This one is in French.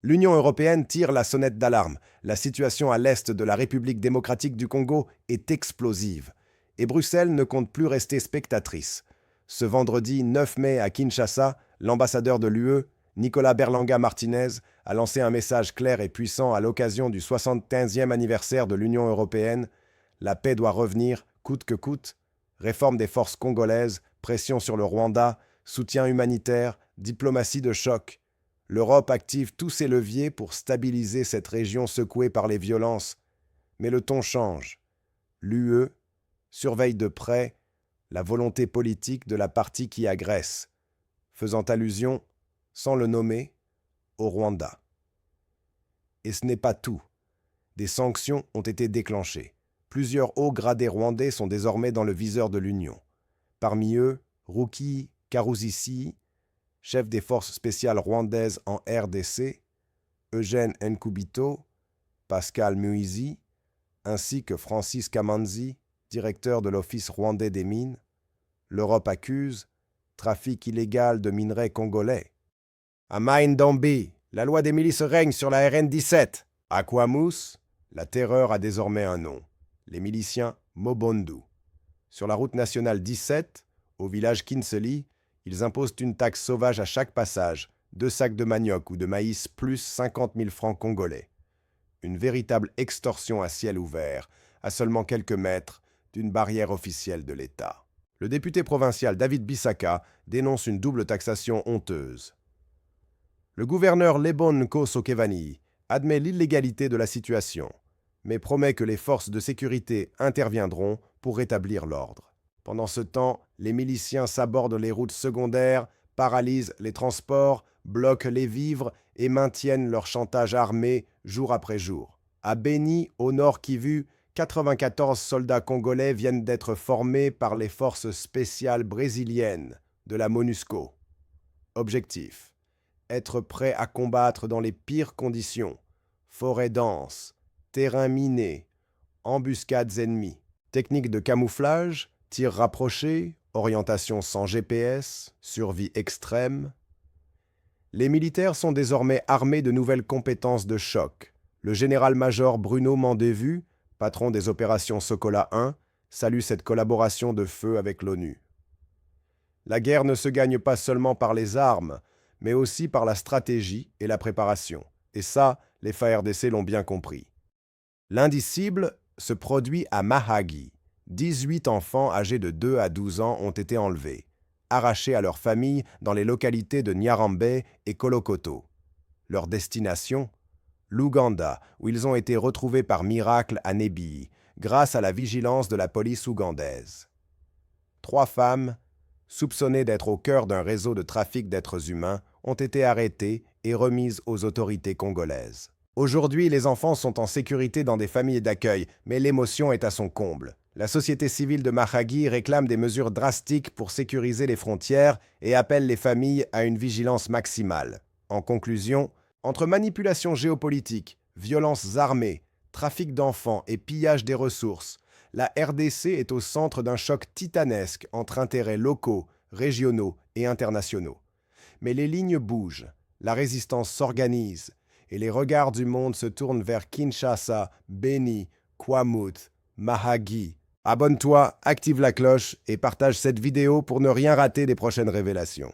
L'Union européenne tire la sonnette d'alarme. La situation à l'est de la République démocratique du Congo est explosive. Et Bruxelles ne compte plus rester spectatrice. Ce vendredi 9 mai à Kinshasa, l'ambassadeur de l'UE, Nicolas Berlanga Martinez, a lancé un message clair et puissant à l'occasion du 75e anniversaire de l'Union européenne. La paix doit revenir, coûte que coûte. Réforme des forces congolaises, pression sur le Rwanda, soutien humanitaire, diplomatie de choc. L'Europe active tous ses leviers pour stabiliser cette région secouée par les violences. Mais le ton change. L'UE surveille de près la volonté politique de la partie qui agresse, faisant allusion, sans le nommer, au Rwanda. Et ce n'est pas tout. Des sanctions ont été déclenchées. Plusieurs hauts gradés rwandais sont désormais dans le viseur de l'Union. Parmi eux, Ruki Karuzisi, chef des forces spéciales rwandaises en RDC, Eugène Nkubito, Pascal Muizi, ainsi que Francis Kamanzi, directeur de l'Office rwandais des mines. L'Europe accuse trafic illégal de minerais congolais. À Maïndombi, la loi des milices règne sur la RN17. À Kwamous, la terreur a désormais un nom. Les miliciens Mobondu. Sur la route nationale 17, au village Kinseli, ils imposent une taxe sauvage à chaque passage, 2 sacs de manioc ou de maïs plus 50 000 francs congolais. Une véritable extorsion à ciel ouvert, à seulement quelques mètres d'une barrière officielle de l'État. Le député provincial David Bissaka dénonce une double taxation honteuse. Le gouverneur Lebon Kosokevani admet l'illégalité de la situation, mais promet que les forces de sécurité interviendront pour rétablir l'ordre. Pendant ce temps, les miliciens sabordent les routes secondaires, paralysent les transports, bloquent les vivres et maintiennent leur chantage armé jour après jour. À Beni, au nord Kivu, 94 soldats congolais viennent d'être formés par les forces spéciales brésiliennes de la MONUSCO. Objectif : être prêt à combattre dans les pires conditions. Forêt dense, terrain miné, embuscades ennemies. Technique de camouflage, tir rapproché, orientation sans GPS, survie extrême. Les militaires sont désormais armés de nouvelles compétences de choc. Le général-major Bruno Mandévu, patron des opérations Sokola 1, salue cette collaboration de feu avec l'ONU. La guerre ne se gagne pas seulement par les armes, mais aussi par la stratégie et la préparation. Et ça, les FARDC l'ont bien compris. L'indicible se produit à Mahagi. 18 enfants âgés de 2 à 12 ans ont été enlevés, arrachés à leur famille dans les localités de Nyarambe et Kolokoto. Leur destination ? L'Ouganda, où ils ont été retrouvés par miracle à Nebi, grâce à la vigilance de la police ougandaise. 3 femmes, soupçonnées d'être au cœur d'un réseau de trafic d'êtres humains, ont été arrêtées et remises aux autorités congolaises. Aujourd'hui, les enfants sont en sécurité dans des familles d'accueil, mais l'émotion est à son comble. La société civile de Mahagi réclame des mesures drastiques pour sécuriser les frontières et appelle les familles à une vigilance maximale. En conclusion, entre manipulation géopolitique, violences armées, trafic d'enfants et pillage des ressources, la RDC est au centre d'un choc titanesque entre intérêts locaux, régionaux et internationaux. Mais les lignes bougent, la résistance s'organise et les regards du monde se tournent vers Kinshasa, Beni, Kwamouth, Mahagi. Abonne-toi, active la cloche et partage cette vidéo pour ne rien rater des prochaines révélations.